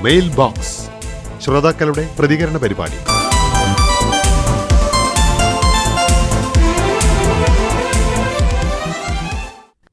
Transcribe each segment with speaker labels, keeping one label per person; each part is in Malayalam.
Speaker 1: മെയിൽ ബോക്സ്, ശ്രോതാക്കളുടെ പ്രതികരണ പരിപാടി.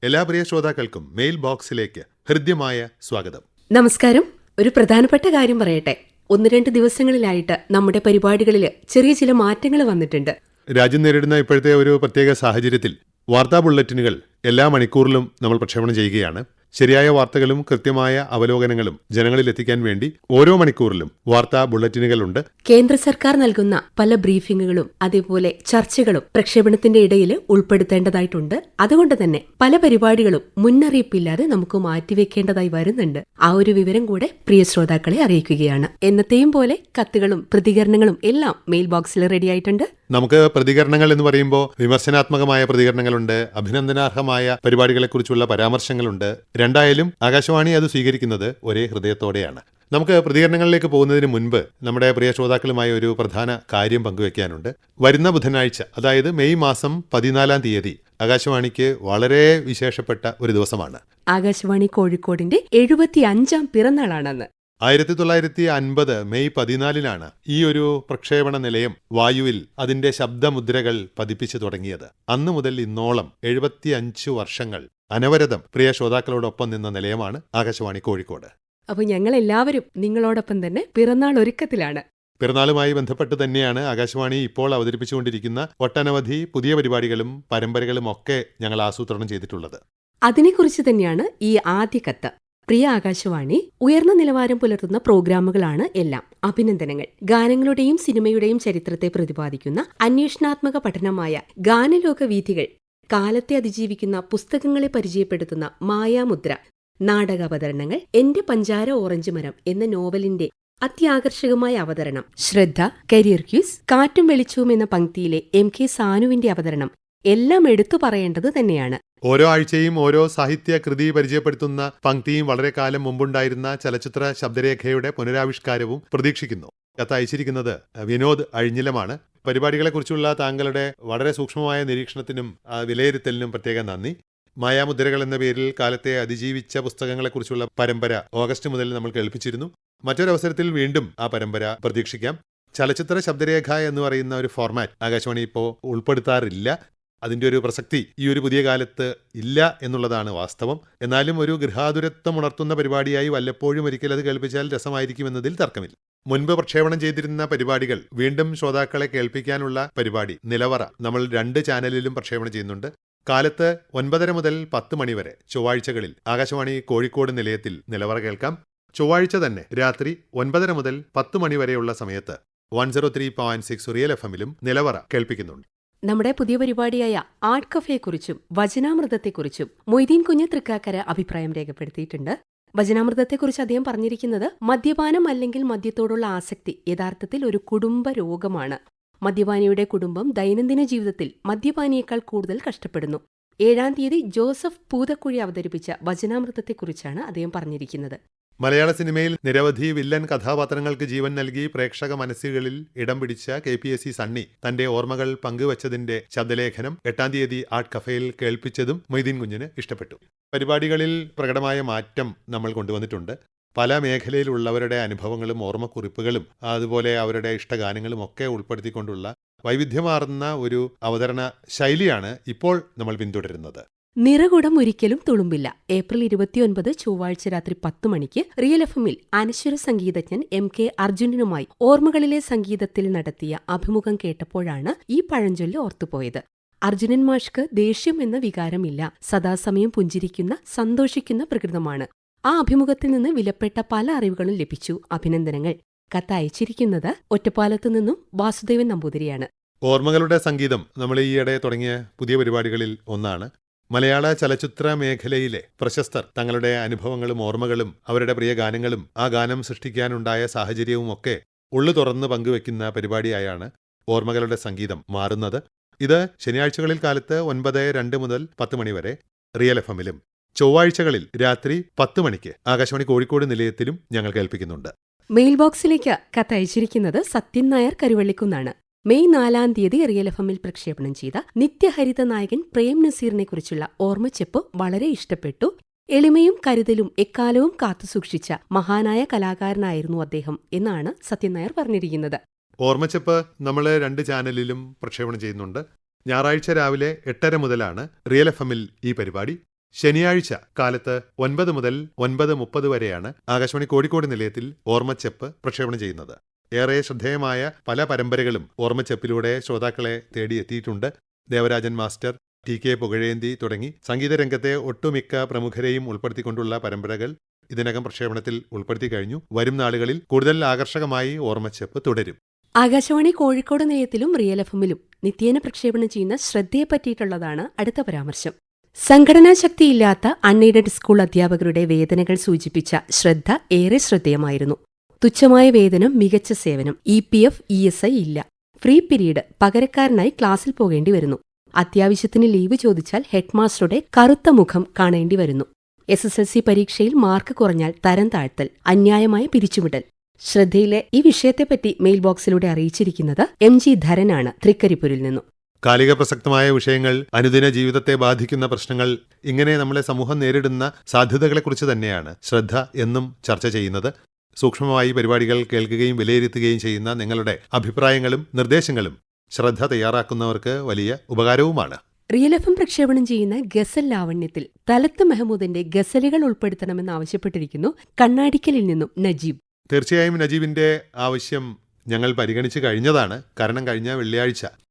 Speaker 1: എല്ലാ പ്രിയ ശ്രോതാക്കൾക്കും മെയിൽ ബോക്സിലേക്ക് ഹൃദ്യമായ സ്വാഗതം.
Speaker 2: നമസ്കാരം. ഒരു പ്രധാനപ്പെട്ട കാര്യം പറയട്ടെ. 1-2 ദിവസങ്ങളിലായിട്ട് നമ്മുടെ പരിപാടികളിൽ ചെറിയ ചില മാറ്റങ്ങൾ വന്നിട്ടുണ്ട്.
Speaker 1: രാജ്യം നേരിടുന്ന ഇപ്പോഴത്തെ ഒരു പ്രത്യേക സാഹചര്യത്തിൽ വാർത്താ ബുള്ളറ്റിനുകൾ എല്ലാ മണിക്കൂറിലും നമ്മൾ പ്രക്ഷേപണം ചെയ്യുകയാണ്. ശരിയായ വാർത്തകളും കൃത്യമായ അവലോകനങ്ങളും ജനങ്ങളിൽ എത്തിക്കാൻ വേണ്ടി ഓരോ മണിക്കൂറിലും വാർത്താ ബുള്ളറ്റിനുകളുണ്ട്.
Speaker 2: കേന്ദ്ര സർക്കാർ നൽകുന്ന പല ബ്രീഫിംഗുകളും അതേപോലെ ചർച്ചകളും പ്രക്ഷേപണത്തിന്റെ ഇടയിൽ ഉൾപ്പെടുത്തേണ്ടതായിട്ടുണ്ട്. അതുകൊണ്ട് തന്നെ പല പരിപാടികളും മുന്നറിയിപ്പില്ലാതെ നമുക്ക് മാറ്റിവെക്കേണ്ടതായി വരുന്നുണ്ട്. ആ ഒരു വിവരം കൂടെ പ്രിയ ശ്രോതാക്കളെ അറിയിക്കുകയാണ്. എന്നത്തെയും പോലെ കത്തുകളും പ്രതികരണങ്ങളും എല്ലാം മെയിൽ ബോക്സിൽ റെഡിയായിട്ടുണ്ട്.
Speaker 1: നമുക്ക് പ്രതികരണങ്ങൾ എന്ന് പറയുമ്പോൾ വിമർശനാത്മകമായ പ്രതികരണങ്ങളുണ്ട്, അഭിനന്ദനാർഹമായ പരിപാടികളെക്കുറിച്ചുള്ള പരാമർശങ്ങളുണ്ട്. രണ്ടായാലും ആകാശവാണി അത് സ്വീകരിക്കുന്നത് ഒരേ ഹൃദയത്തോടെയാണ്. നമുക്ക് പ്രതികരണങ്ങളിലേക്ക് പോകുന്നതിന് മുൻപ് നമ്മുടെ പ്രിയ ശ്രോതാക്കളുമായി ഒരു പ്രധാന കാര്യം പങ്കുവെക്കാനുണ്ട്. വരുന്ന ബുധനാഴ്ച, അതായത് മെയ് മാസം 14 തീയതി ആകാശവാണിക്ക് വളരെ വിശേഷപ്പെട്ട ഒരു ദിവസമാണ്.
Speaker 2: ആകാശവാണി കോഴിക്കോടിന്റെ 75ാം പിറന്നാളാണെന്ന്.
Speaker 1: 1950 മെയ് 14 ഈ ഒരു പ്രക്ഷേപണ നിലയം വായുവിൽ അതിന്റെ ശബ്ദമുദ്രകൾ പതിപ്പിച്ചു തുടങ്ങിയത്. അന്നു മുതൽ ഇന്നോളം 75 വർഷങ്ങൾ അനവരതം പ്രിയ ശ്രോതാക്കളോടൊപ്പം നിന്ന നിലയമാണ് ആകാശവാണി കോഴിക്കോട്.
Speaker 2: അപ്പൊ ഞങ്ങൾ എല്ലാവരും നിങ്ങളോടൊപ്പം തന്നെ പിറന്നാൾ ഒരുക്കത്തിലാണ്.
Speaker 1: പിറന്നാളുമായി ബന്ധപ്പെട്ട് തന്നെയാണ് ആകാശവാണി ഇപ്പോൾ അവതരിപ്പിച്ചുകൊണ്ടിരിക്കുന്ന ഒട്ടനവധി പുതിയ പരിപാടികളും പരമ്പരകളും ഒക്കെ ഞങ്ങൾ ആസൂത്രണം ചെയ്തിട്ടുള്ളത്.
Speaker 2: അതിനെക്കുറിച്ച് തന്നെയാണ് ഈ ആദ്യ കത്ത്. പ്രിയ ആകാശവാണി, ഉയർന്ന നിലവാരം പുലർത്തുന്ന പ്രോഗ്രാമുകളാണ് എല്ലാം. അഭിനന്ദനങ്ങൾ. ഗാനങ്ങളുടെയും സിനിമയുടെയും ചരിത്രത്തെ പ്രതിപാദിക്കുന്ന അന്വേഷണാത്മക പഠനമായ ഗാനലോക വീഥികൾ, കാലത്തെ അതിജീവിക്കുന്ന പുസ്തകങ്ങളെ പരിചയപ്പെടുത്തുന്ന മായാമുദ്ര, നാടകാവതരണങ്ങൾ, എന്റെ പഞ്ചാര ഓറഞ്ച് മരം എന്ന നോവലിന്റെ അത്യാകർഷകമായ അവതരണം, ശ്രദ്ധ, കരിയർ ക്യൂസ്, കാറ്റും വെളിച്ചവും എന്ന പങ്ക്തിയിലെ MK സാനുവിന്റെ അവതരണം എല്ലാം എടുത്തു പറയേണ്ടത് തന്നെയാണ്.
Speaker 1: ഓരോ ആഴ്ചയും ഓരോ സാഹിത്യ കൃതി പരിചയപ്പെടുത്തുന്ന പങ്ക്തിയും വളരെ കാലം മുമ്പുണ്ടായിരുന്ന ചലച്ചിത്ര ശബ്ദരേഖയുടെ പുനരാവിഷ്കാരവും പ്രതീക്ഷിക്കുന്നു. കത്തയച്ചിരിക്കുന്നത് വിനോദ് അഴിഞ്ഞിലമാണ്. പരിപാടികളെക്കുറിച്ചുള്ള താങ്കളുടെ വളരെ സൂക്ഷ്മമായ നിരീക്ഷണത്തിനും വിലയിരുത്തലിനും പ്രത്യേകം നന്ദി. മായാമുദ്രകൾ എന്ന പേരിൽ കാലത്തെ അതിജീവിച്ച പുസ്തകങ്ങളെക്കുറിച്ചുള്ള പരമ്പര ഓഗസ്റ്റ് മുതൽ നമ്മൾ കേൾപ്പിച്ചിരുന്നു. മറ്റൊരവസരത്തിൽ വീണ്ടും ആ പരമ്പര പ്രതീക്ഷിക്കാം. ചലച്ചിത്ര ശബ്ദരേഖ എന്ന് പറയുന്ന ഒരു ഫോർമാറ്റ് ആകാശവാണി ഇപ്പോൾ ഉൾപ്പെടുത്താറില്ല. അതിൻ്റെ ഒരു പ്രസക്തി ഈ ഒരു പുതിയ കാലത്ത് ഇല്ല എന്നുള്ളതാണ് വാസ്തവം. എന്നാലും ഒരു ഗൃഹാതുരത്വം ഉണർത്തുന്ന പരിപാടിയായി വല്ലപ്പോഴും ഒരിക്കൽ അത് കേൾപ്പിച്ചാൽ രസമായിരിക്കുമെന്നതിൽ തർക്കമില്ല. മുൻപ് പ്രക്ഷേപണം ചെയ്തിരുന്ന പരിപാടികൾ വീണ്ടും ശ്രോതാക്കളെ കേൾപ്പിക്കാനുള്ള പരിപാടി നിലവറ നമ്മൾ 2 ചാനലിലും പ്രക്ഷേപണം ചെയ്യുന്നുണ്ട്. കാലത്ത് 9:30 മുതൽ 10 മണി വരെ ചൊവ്വാഴ്ചകളിൽ ആകാശവാണി കോഴിക്കോട് നിലയത്തിൽ നിലവറ കേൾക്കാം. ചൊവ്വാഴ്ച തന്നെ രാത്രി 9:30 മുതൽ 10 മണി വരെയുള്ള സമയത്ത് 103.6 റിയൽ FM-ലും നിലവറ കേൾപ്പിക്കുന്നുണ്ട്.
Speaker 2: നമ്മുടെ പുതിയ പരിപാടിയായ ആർട്ട് കഫേയെക്കുറിച്ചും വചനാമൃതത്തെക്കുറിച്ചും മൊയ്തീൻ കുഞ്ഞ് തൃക്കാക്കര അഭിപ്രായം രേഖപ്പെടുത്തിയിട്ടുണ്ട്. വചനാമൃതത്തെക്കുറിച്ച് അദ്ദേഹം പറഞ്ഞിരിക്കുന്നത്, മദ്യപാനം അല്ലെങ്കിൽ മദ്യത്തോടുള്ള ആസക്തി യഥാർത്ഥത്തിൽ ഒരു കുടുംബ രോഗമാണ്. മദ്യപാനിയുടെ കുടുംബം ദൈനംദിന ജീവിതത്തിൽ മദ്യപാനിയേക്കാൾ കൂടുതൽ കഷ്ടപ്പെടുന്നു. 7-ാം തീയതി ജോസഫ് പൂതക്കുഴി അവതരിപ്പിച്ച വചനാമൃതത്തെക്കുറിച്ചാണ് അദ്ദേഹം പറഞ്ഞിരിക്കുന്നത്.
Speaker 1: മലയാള സിനിമയിൽ നിരവധി വില്ലൻ കഥാപാത്രങ്ങൾക്ക് ജീവൻ നൽകി പ്രേക്ഷക മനസ്സുകളിൽ ഇടം പിടിച്ച KPSC സണ്ണി തന്റെ ഓർമ്മകൾ പങ്കുവച്ചതിന്റെ ശബ്ദലേഖനം 8-ാം തീയതി ആർട്ട് കഫേയിൽ കേൾപ്പിച്ചതും മൊയ്തീൻ കുഞ്ഞിന് ഇഷ്ടപ്പെട്ടു. പരിപാടികളിൽ പ്രകടമായ മാറ്റം നമ്മൾ കൊണ്ടുവന്നിട്ടുണ്ട്. പല മേഖലയിലുള്ളവരുടെ അനുഭവങ്ങളും ഓർമ്മക്കുറിപ്പുകളും അതുപോലെ അവരുടെ ഇഷ്ടഗാനങ്ങളും ഒക്കെ ഉൾപ്പെടുത്തിക്കൊണ്ടുള്ള വൈവിധ്യമാർന്ന ഒരു അവതരണ ശൈലിയാണ് ഇപ്പോൾ നമ്മൾ പിന്തുടരുന്നത്.
Speaker 2: നിറകുടം ഒരിക്കലും തുളുമ്പില്ല. ഏപ്രിൽ 29 ചൊവ്വാഴ്ച രാത്രി 10 മണിക്ക് റിയൽ FM-ൽ അനശ്വര സംഗീതജ്ഞൻ MK അർജുനനുമായി ഓർമ്മകളിലെ സംഗീതത്തിൽ നടത്തിയ അഭിമുഖം കേട്ടപ്പോഴാണ് ഈ പഴഞ്ചൊല്ല് ഓർത്തുപോയത്. അർജുനൻ മാഷ്ക്ക് ദേഷ്യം എന്ന വികാരമില്ല. സദാസമയം പുഞ്ചിരിക്കുന്ന സന്തോഷിക്കുന്ന പ്രകൃതമാണ്. ആ അഭിമുഖത്തിൽ നിന്ന് വിലപ്പെട്ട പല അറിവുകളും ലഭിച്ചു. അഭിനന്ദനങ്ങൾ. കത്തയച്ചിരിക്കുന്നത് ഒറ്റപ്പാലത്തു നിന്നും വാസുദേവൻ നമ്പൂതിരിയാണ്.
Speaker 1: ഓർമ്മകളുടെ സംഗീതം നമ്മൾ ഈയിടെ തുടങ്ങിയ പുതിയ പരിപാടികളിൽ ഒന്നാണ്. മലയാള ചലച്ചിത്ര മേഖലയിലെ പ്രശസ്തർ തങ്ങളുടെ അനുഭവങ്ങളും ഓർമ്മകളും അവരുടെ പ്രിയ ഗാനങ്ങളും ആ ഗാനം സൃഷ്ടിക്കാനുണ്ടായ സാഹചര്യവും ഒക്കെ ഉള്ളു തുറന്ന് പങ്കുവെക്കുന്ന പരിപാടിയായാണ് ഓർമ്മകളുടെ സംഗീതം മാറുന്നത്. ഇത് ശനിയാഴ്ചകളിൽ കാലത്ത് 9:02 മുതൽ 10 മണി വരെ റിയൽ FM-ലും ചൊവ്വാഴ്ചകളിൽ രാത്രി 10 മണിക്ക് ആകാശവാണി കോഴിക്കോട് നിലയത്തിലും ഞങ്ങൾ കേൾപ്പിക്കുന്നുണ്ട്.
Speaker 2: മെയിൽ ബോക്സിലേക്ക് കത്തയച്ചിരിക്കുന്നത് സത്യൻ നായർ കരുവള്ളിക്കുന്നാണ്. മെയ് 4 റിയൽ എഫ്എമ്മിൽ പ്രക്ഷേപണം ചെയ്ത നിത്യഹരിത നായകൻ പ്രേം നസീറിനെ കുറിച്ചുള്ള ഓർമ്മച്ചെപ്പ് വളരെ ഇഷ്ടപ്പെട്ടു. എളിമയും കരുതലും എക്കാലവും കാത്തുസൂക്ഷിച്ച മഹാനായ കലാകാരനായിരുന്നു അദ്ദേഹം എന്നാണ് സത്യൻ നായർ പറഞ്ഞിരിക്കുന്നത്.
Speaker 1: ഓർമ്മച്ചെപ്പ് നമ്മൾ 2 ചാനലിലും പ്രക്ഷേപണം ചെയ്യുന്നുണ്ട്. ഞായറാഴ്ച രാവിലെ 8:30 മുതലാണ് റിയൽ എഫ്എമ്മിൽ ഈ പരിപാടി. ശനിയാഴ്ച കാലത്ത് 9 മുതൽ 9:30 വരെയാണ് ആകാശവാണി കോഴിക്കോട് നിലയത്തിൽ ഓർമ്മച്ചെപ്പ് പ്രക്ഷേപണം ചെയ്യുന്നത്. ഏറെ ശ്രദ്ധേയമായ പല പരമ്പരകളും ഓർമ്മച്ചെപ്പിലൂടെ ശ്രോതാക്കളെ തേടിയെത്തിയിട്ടുണ്ട്. ദേവരാജൻ മാസ്റ്റർ, TK പുകഴേന്തി തുടങ്ങി സംഗീതരംഗത്തെ ഒട്ടുമിക്ക പ്രമുഖരെയും ഉൾപ്പെടുത്തിക്കൊണ്ടുള്ള പരമ്പരകൾ ഇതിനകം പ്രക്ഷേപണത്തിൽ ഉൾപ്പെടുത്തി കഴിഞ്ഞു. വരും നാളുകളിൽ കൂടുതൽ ആകർഷകമായി ഓർമ്മച്ചെപ്പ് തുടരും.
Speaker 2: ആകാശവാണി കോഴിക്കോട് നിലയത്തിലും റിയൽ എഫ്എമ്മിലും നിത്യേന പ്രക്ഷേപണം ചെയ്യുന്ന ശ്രദ്ധയെ പറ്റിയിട്ടുള്ളതാണ് അടുത്ത പരാമർശം. സംഘടനാ ശക്തിയില്ലാത്ത അൺഎയ്ഡഡ് സ്കൂൾ അധ്യാപകരുടെ വേതനങ്ങൾ സൂചിപ്പിച്ച ശ്രദ്ധ ഏറെ ശ്രദ്ധേയമായിരുന്നു. തുച്ഛമായ വേതനം, മികച്ച സേവനം, EPF, ESI ഇല്ല. ഫ്രീ പീരീഡ്, പകരക്കാരനായി ക്ലാസ്സിൽ പോകേണ്ടി വരുന്നു. അത്യാവശ്യത്തിന് ലീവ് ചോദിച്ചാൽ ഹെഡ്മാസ്റ്ററുടെ കറുത്ത മുഖം കാണേണ്ടി വരുന്നു. SSLC പരീക്ഷയിൽ മാർക്ക് കുറഞ്ഞാൽ തരം താഴ്ത്തൽ, അന്യായമായ പിരിച്ചുവിടൽ. ശ്രദ്ധയിലെ ഈ വിഷയത്തെപ്പറ്റി മെയിൽ ബോക്സിലൂടെ അറിയിച്ചിരിക്കുന്നത് MG ധരനാണ്, തൃക്കരിപ്പൂരിൽ നിന്നും.
Speaker 1: കാലിക പ്രസക്തമായ വിഷയങ്ങൾ, അനുദിന ജീവിതത്തെ ബാധിക്കുന്ന പ്രശ്നങ്ങൾ, ഇങ്ങനെ നമ്മളെ സമൂഹം നേരിടുന്ന സാധ്യതകളെക്കുറിച്ച് തന്നെയാണ് ശ്രദ്ധ എന്നും ചർച്ച ചെയ്യുന്നത്. സൂക്ഷ്മമായി പരിപാടികൾ കേൾക്കുകയും വിലയിരുത്തുകയും ചെയ്യുന്ന നിങ്ങളുടെ അഭിപ്രായങ്ങളും നിർദ്ദേശങ്ങളും ശ്രദ്ധ തയ്യാറാക്കുന്നവർക്ക് വലിയ ഉപകാരവുമാണ്.
Speaker 2: റിയൽ എഫ്എം പ്രക്ഷേപണം ചെയ്യുന്ന ഗസൽ ലാവണ്യത്തിൽ തലത്ത് മെഹമൂദിന്റെ ഗസലുകൾ ഉൾപ്പെടുത്തണമെന്ന് കണ്ണാടിക്കലിൽ നിന്നും നജീബ്.
Speaker 1: തീർച്ചയായും നജീബിന്റെ ആവശ്യം ഞങ്ങൾ പരിഗണിച്ചു കഴിഞ്ഞതാണ്. കാരണം കഴിഞ്ഞ വെള്ളിയാഴ്ച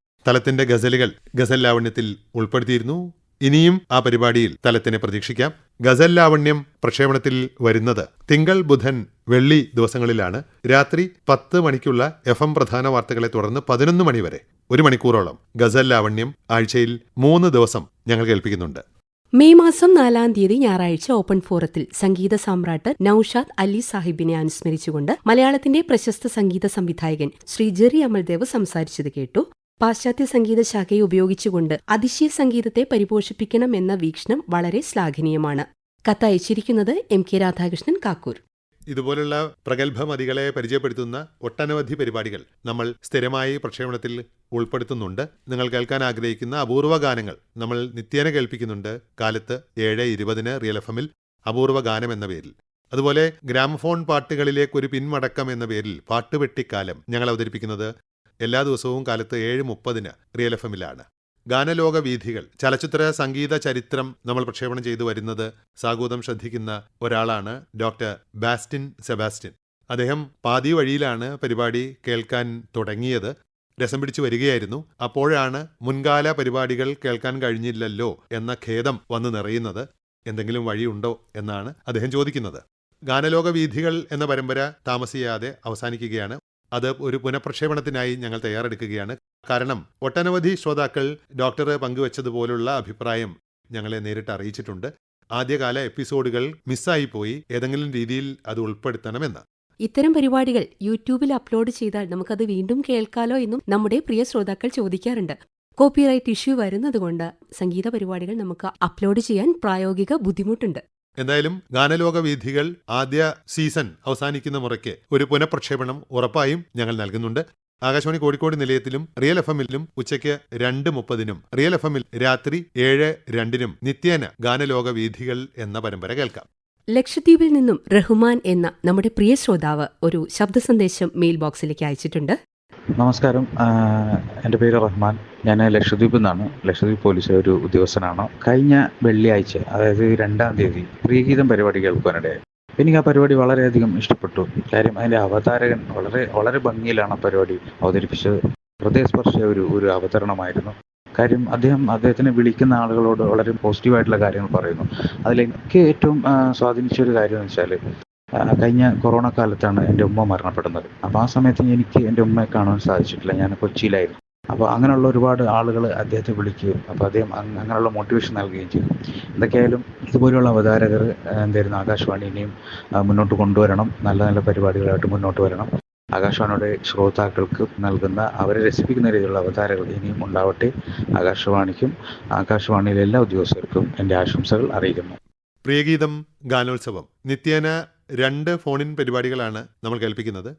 Speaker 1: തലത്തിന്റെ ഗസലുകൾ ഗസൽ ലാവണ്യത്തിൽ ഉൾപ്പെടുത്തിയിരുന്നു. ഇനിയും ആ പരിപാടിയിൽ തലത്തിനെ പ്രതീക്ഷിക്കാം. ഗസൽ ലാവണ്യം പ്രക്ഷേപണത്തിൽ വരുന്നത് തിങ്കൾ, ബുധൻ, വെള്ളി ദിവസങ്ങളിലാണ്. രാത്രി 10 മണിക്കുള്ള FM പ്രധാന വാർത്തകളെ തുടർന്ന് 11 മണി വരെ 1 മണിക്കൂറോളം ഗസൽ ലാവണ്യം ആഴ്ചയിൽ 3 ദിവസം ഞങ്ങൾ കേൾപ്പിക്കുന്നുണ്ട്.
Speaker 2: മെയ് 4 ഞായറാഴ്ച ഓപ്പൺ ഫോറത്തിൽ സംഗീത സാമ്രാട്ട് നൌഷാദ് അലി സാഹിബിനെ അനുസ്മരിച്ചുകൊണ്ട് മലയാളത്തിന്റെ പ്രശസ്ത സംഗീത സംവിധായകൻ ശ്രീ ജെറി അമൽദേവ് സംസാരിച്ചത് കേട്ടു. പാശ്ചാത്യ സംഗീത ശാഖയെ ഉപയോഗിച്ചുകൊണ്ട് അതിശയ സംഗീതത്തെ പരിപോഷിപ്പിക്കണമെന്ന വീക്ഷണം വളരെ ശ്ലാഘനീയമാണ്. കത്തയച്ചിരിക്കുന്നത് MK രാധാകൃഷ്ണൻ, കാക്കൂർ.
Speaker 1: ഇതുപോലുള്ള പ്രഗത്ഭമതികളെ പരിചയപ്പെടുത്തുന്ന ഒട്ടനവധി പരിപാടികൾ നമ്മൾ സ്ഥിരമായി പ്രക്ഷേപണത്തിൽ ഉൾപ്പെടുത്തുന്നുണ്ട്. നിങ്ങൾ കേൾക്കാൻ ആഗ്രഹിക്കുന്ന അപൂർവ ഗാനങ്ങൾ നമ്മൾ നിത്യേന കേൾപ്പിക്കുന്നുണ്ട്. കാലത്ത് 7:20 റിയൽ എഫ്എമ്മിൽ അപൂർവ ഗാനം എന്ന പേരിൽ. അതുപോലെ ഗ്രാമഫോൺ പാട്ടുകളിലേക്കൊരു പിന്മടക്കം എന്ന പേരിൽ പാട്ടുപെട്ടിക്കാലം ഞങ്ങൾ അവതരിപ്പിക്കുന്നത് എല്ലാ ദിവസവും കാലത്ത് 7:30 റിയൽ എഫ്എമ്മിലാണ്. ഗാനലോക വീഥികൾ, ചലച്ചിത്ര സംഗീത ചരിത്രം നമ്മൾ പ്രക്ഷേപണം ചെയ്തു വരുന്നത് സാഗൂതം ശ്രദ്ധിക്കുന്ന ഒരാളാണ് ഡോക്ടർ ബാസ്റ്റിൻ സെബാസ്റ്റ്യൻ. അദ്ദേഹം പാതി വഴിയിലാണ് പരിപാടി കേൾക്കാൻ തുടങ്ങിയത്. രസം പിടിച്ചു വരികയായിരുന്നു. അപ്പോഴാണ് മുൻകാല പരിപാടികൾ കേൾക്കാൻ കഴിഞ്ഞില്ലല്ലോ എന്ന ഖേദം വന്നു നിറയുന്നത്. എന്തെങ്കിലും വഴിയുണ്ടോ എന്നാണ് അദ്ദേഹം ചോദിക്കുന്നത്. ഗാനലോക വീഥികൾ എന്ന പരമ്പര താമസിയാതെ അവസാനിക്കുകയാണ്. അത് ഒരു പുനഃപ്രക്ഷേപണത്തിനായി ഞങ്ങൾ തയ്യാറെടുക്കുകയാണ്. കാരണം ഒട്ടനവധി ശ്രോതാക്കൾ ഡോക്ടർ പങ്കുവച്ചതുപോലുള്ള അഭിപ്രായം ഞങ്ങളെ നേരിട്ട് അറിയിച്ചിട്ടുണ്ട്. ആദ്യകാല എപ്പിസോഡുകൾ മിസ്സായിപ്പോയി, ഏതെങ്കിലും രീതിയിൽ അത് ഉൾപ്പെടുത്തണമെന്ന്.
Speaker 2: ഇത്തരം പരിപാടികൾ യൂട്യൂബിൽ അപ്ലോഡ് ചെയ്താൽ നമുക്കത് വീണ്ടും കേൾക്കാലോ എന്നും നമ്മുടെ പ്രിയ ശ്രോതാക്കൾ ചോദിക്കാറുണ്ട്. കോപ്പിറൈറ്റ് ഇഷ്യൂ വരുന്നതുകൊണ്ട് സംഗീത പരിപാടികൾ നമുക്ക് അപ്ലോഡ് ചെയ്യാൻ പ്രായോഗിക ബുദ്ധിമുട്ടുണ്ട്.
Speaker 1: എന്തായാലും ഗാനലോക വീഥികൾ ആദ്യ സീസൺ അവസാനിക്കുന്ന മുറയ്ക്ക് ഒരു പുനഃപ്രക്ഷേപണം ഉറപ്പായും ഞങ്ങൾ നൽകുന്നുണ്ട്. ആകാശവാണി കോഴിക്കോട് നിലയത്തിലും റിയൽ എഫ്എമ്മിലും ഉച്ചയ്ക്ക് 2:30 റിയൽ എഫ്എമ്മിൽ രാത്രി 7:02 നിത്യേന ഗാനലോക വീഥികൾ എന്ന പരമ്പര കേൾക്കാം.
Speaker 2: ലക്ഷദ്വീപിൽ നിന്നും റഹ്മാൻ എന്ന നമ്മുടെ പ്രിയ ശ്രോതാവ് ഒരു ശബ്ദ സന്ദേശം മെയിൽ ബോക്സിലേക്ക് അയച്ചിട്ടുണ്ട്.
Speaker 3: നമസ്കാരം, എൻ്റെ പേര് റഹ്മാൻ. ഞാൻ ലക്ഷദ്വീപിൽ നിന്നാണ്. ലക്ഷദ്വീപ് പോലീസിലെ ഒരു ഉദ്യോഗസ്ഥനാണ്. കഴിഞ്ഞ വെള്ളിയാഴ്ച, അതായത് 2-ാം തീയതി പ്രിയഗീതം പരിപാടി കേൾക്കാനിടയായി. എനിക്ക് ആ പരിപാടി വളരെയധികം ഇഷ്ടപ്പെട്ടു. കാര്യം അതിൻ്റെ അവതാരകൻ വളരെ ഭംഗിയിലാണ് ആ പരിപാടി അവതരിപ്പിച്ചത്. ഹൃദയസ്പർശിയ ഒരു അവതരണമായിരുന്നു. കാര്യം അദ്ദേഹത്തിനെ വിളിക്കുന്ന ആളുകളോട് വളരെ പോസിറ്റീവായിട്ടുള്ള കാര്യങ്ങൾ പറയുന്നു. അതിലെനിക്ക് ഏറ്റവും സ്വാധീനിച്ച ഒരു കാര്യം എന്ന് വെച്ചാൽ, കഴിഞ്ഞ കൊറോണ കാലത്താണ് എൻ്റെ ഉമ്മ മരണപ്പെടുന്നത്. അപ്പോൾ ആ സമയത്ത് എനിക്ക് എൻ്റെ ഉമ്മയെ കാണാൻ സാധിച്ചിട്ടില്ല. ഞാൻ കൊച്ചിയിലായിരുന്നു. അപ്പോൾ അങ്ങനെയുള്ള ഒരുപാട് ആളുകൾ അദ്ദേഹത്തെ വിളിക്കുകയും അപ്പോൾ അദ്ദേഹം അങ്ങനെയുള്ള മോട്ടിവേഷൻ നൽകുകയും ചെയ്തു. എന്തൊക്കെയായാലും ഇതുപോലെയുള്ള അവതാരകർ എന്തായിരുന്നു ആകാശവാണിനെയും മുന്നോട്ട് കൊണ്ടുവരണം. നല്ല നല്ല പരിപാടികളായിട്ട് മുന്നോട്ട് വരണം. ആകാശവാണിയുടെ ശ്രോതാക്കൾക്ക് നൽകുന്ന, അവരെ രസിപ്പിക്കുന്ന രീതിയിലുള്ള അവതാരകൾ ഇനിയും ഉണ്ടാവട്ടെ. ആകാശവാണിക്കും ആകാശവാണിയിലെ എല്ലാ ഉദ്യോഗസ്ഥർക്കും എൻ്റെ ആശംസകൾ അറിയിക്കുന്നു.
Speaker 1: പ്രിയഗീതം ഗാനോത്സവം നിത്യേന 2 ഫോണിൻ പരിപാടികളാണ് നമ്മൾ കേൾപ്പിക്കുന്നത്.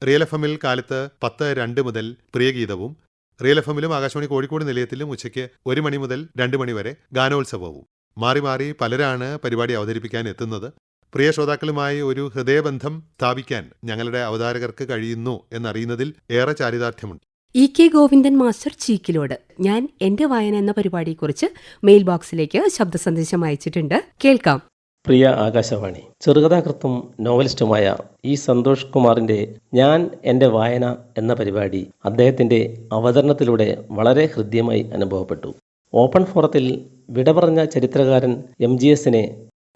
Speaker 1: റിയൽ എഫ് എമ്മിൽ കാലത്ത് 10:02 മുതൽ പ്രിയഗീതവും, റിയൽ എഫ് എമ്മിലും ആകാശവാണി കോഴിക്കോട് നിലയത്തിലും ഉച്ചയ്ക്ക് 1 മണി മുതൽ 2 മണി വരെ ഗാനോത്സവവും. മാറി മാറി പലരാണ് പരിപാടി അവതരിപ്പിക്കാൻ എത്തുന്നത്. പ്രിയ ശ്രോതാക്കളുമായി ഒരു ഹൃദയബന്ധം സ്ഥാപിക്കാൻ ഞങ്ങളുടെ അവതാരകർക്ക് കഴിയുന്നു എന്നറിയുന്നതിൽ ഏറെ ചാരിതാർത്ഥ്യമുണ്ട്.
Speaker 2: E K Govindan master Cheekilode ഞാൻ എന്റെ വായന എന്ന പരിപാടിയെക്കുറിച്ച് മെയിൽ ബോക്സിലേക്ക് ശബ്ദ സന്ദേശം അയച്ചിട്ടുണ്ട്. കേൾക്കാം.
Speaker 4: പ്രിയ ആകാശവാണി, ചെറുകഥാകൃത്തും നോവലിസ്റ്റുമായ ഇ സന്തോഷ് കുമാറിൻ്റെ ഞാൻ എൻ്റെ വായന എന്ന പരിപാടി അദ്ദേഹത്തിൻ്റെ അവതരണത്തിലൂടെ വളരെ ഹൃദ്യമായി അനുഭവപ്പെട്ടു. ഓപ്പൺ ഫോറത്തിൽ വിട പറഞ്ഞ ചരിത്രകാരൻ MGSനെ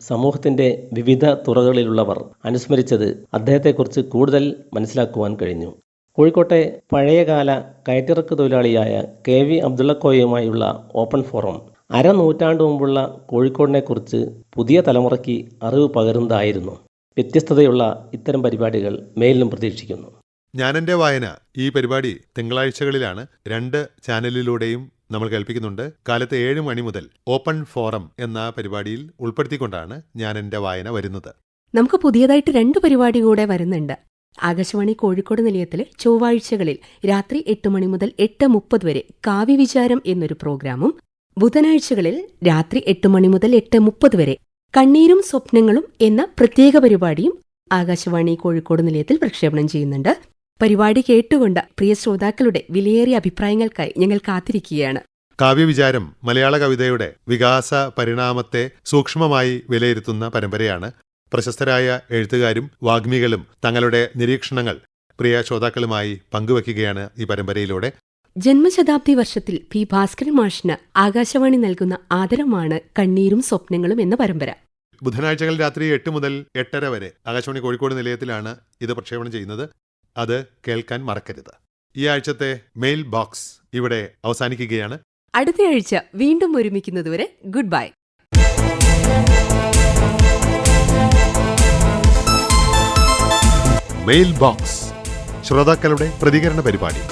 Speaker 4: സമൂഹത്തിൻ്റെ വിവിധ തുറകളിലുള്ളവർ അനുസ്മരിച്ചത് അദ്ദേഹത്തെക്കുറിച്ച് കൂടുതൽ മനസ്സിലാക്കുവാൻ കഴിഞ്ഞു. കോഴിക്കോട്ടെ പഴയകാല കയറ്റിറക്ക് തൊഴിലാളിയായ KV അബ്ദുള്ളക്കോയുമായുള്ള ഓപ്പൺ ഫോറം അരനൂറ്റാണ്ട് മുമ്പുള്ള കോഴിക്കോടിനെക്കുറിച്ച് പുതിയ തലമുറയ്ക്ക് അറിവ് പകരുന്നതായിരുന്നു. വ്യത്യസ്തതയുള്ള ഇത്തരം പരിപാടികൾ മേലിലും പ്രതീക്ഷിക്കുന്നു.
Speaker 1: ഞാനെന്റെ വായന ഈ പരിപാടി തിങ്കളാഴ്ചകളിലാണ് 2 ചാനലിലൂടെയും നമ്മൾ കേൾപ്പിക്കുന്നുണ്ട്. കാലത്ത് 7 മണി മുതൽ ഓപ്പൺ ഫോറം എന്ന പരിപാടിയിൽ ഉൾപ്പെടുത്തിക്കൊണ്ടാണ് ഞാനെന്റെ വായന വരുന്നത്.
Speaker 2: നമുക്ക് പുതിയതായിട്ട് 2 പരിപാടി കൂടെ വരുന്നുണ്ട്. ആകാശവാണി കോഴിക്കോട് നിലയത്തിലെ ചൊവ്വാഴ്ചകളിൽ രാത്രി 8 മണി മുതൽ 8:30 വരെ കാവ്യവിചാരം എന്നൊരു പ്രോഗ്രാമും, ബുധനാഴ്ചകളിൽ രാത്രി 8 മണി മുതൽ 8:30 വരെ കണ്ണീരും സ്വപ്നങ്ങളും എന്ന പ്രത്യേക പരിപാടിയും ആകാശവാണി കോഴിക്കോട് നിലയത്തിൽ പ്രക്ഷേപണം ചെയ്യുന്നുണ്ട്. പരിപാടി കേട്ടുകൊണ്ട് പ്രിയ ശ്രോതാക്കളുടെ വിലയേറിയ അഭിപ്രായങ്ങൾക്കായി ഞങ്ങൾ കാത്തിരിക്കുകയാണ്.
Speaker 1: കാവ്യവിചാരം മലയാള കവിതയുടെ വികാസ പരിണാമത്തെ സൂക്ഷ്മമായി വിലയിരുത്തുന്ന പരമ്പരയാണ്. പ്രശസ്തരായ എഴുത്തുകാരും വാഗ്മികളും തങ്ങളുടെ നിരീക്ഷണങ്ങൾ പ്രിയ ശ്രോതാക്കളുമായി പങ്കുവയ്ക്കുകയാണ് ഈ പരമ്പരയിലൂടെ.
Speaker 2: ജന്മശതാബ്ദി വർഷത്തിൽ P. ഭാസ്കരൻ മാഷിന് ആകാശവാണി നൽകുന്ന ആദരമാണ് കണ്ണീരും സ്വപ്നങ്ങളും എന്ന പരമ്പര.
Speaker 1: ബുധനാഴ്ചകൾ രാത്രി 8 മുതൽ 8:30 വരെ ആകാശവാണി കോഴിക്കോട് നിലയത്തിലാണ് ഇത് പ്രക്ഷേപണം ചെയ്യുന്നത്. അത് കേൾക്കാൻ മറക്കരുത്. ഈ ആഴ്ചത്തെ മെയിൽ ബോക്സ് ഇവിടെ അവസാനിക്കുകയാണ്.
Speaker 2: അടുത്തയാഴ്ച വീണ്ടും ഒരുമിക്കുന്നതുവരെ ഗുഡ് ബൈ.
Speaker 1: മെയിൽ ബോക്സ് ശ്രോതാക്കളുടെ പ്രതികരണ പരിപാടി.